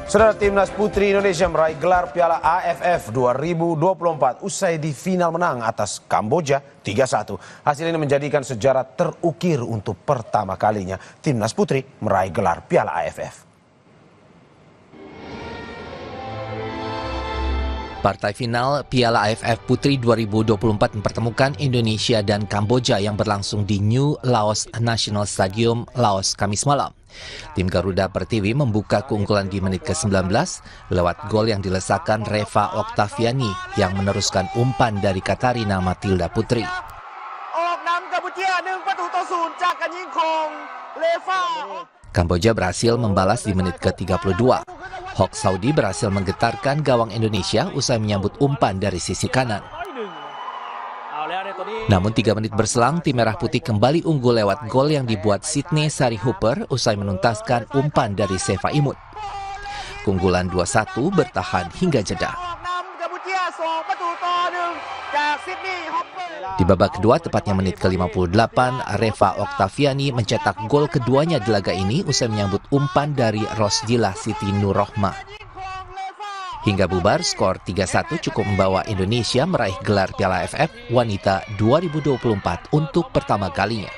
Saudara, Timnas Putri Indonesia meraih gelar Piala AFF 2024 usai di final menang atas Kamboja 3-1. Hasil ini menjadikan sejarah terukir untuk pertama kalinya Timnas Putri meraih gelar Piala AFF. Partai final Piala AFF Putri 2024 mempertemukan Indonesia dan Kamboja yang berlangsung di New Laos National Stadium, Laos, Kamis malam. Tim Garuda Pertiwi membuka keunggulan di menit ke-19 lewat gol yang dilesakan Reva Oktaviani yang meneruskan umpan dari Katarina Matilda Putri. Kamboja berhasil membalas di menit ke-32. Hawk Saudi berhasil menggetarkan gawang Indonesia usai menyambut umpan dari sisi kanan. Namun 3 menit berselang, tim Merah Putih kembali unggul lewat gol yang dibuat Sydney Sari Hooper usai menuntaskan umpan dari Seva Imut. Keunggulan 2-1 bertahan hingga jeda. Di babak kedua, tepatnya menit ke-58, Reva Oktaviani mencetak gol keduanya di laga ini usai menyambut umpan dari Rosdilah Siti Nurrohma. Hingga bubar, skor 3-1 cukup membawa Indonesia meraih gelar Piala AFF Wanita 2024 untuk pertama kalinya.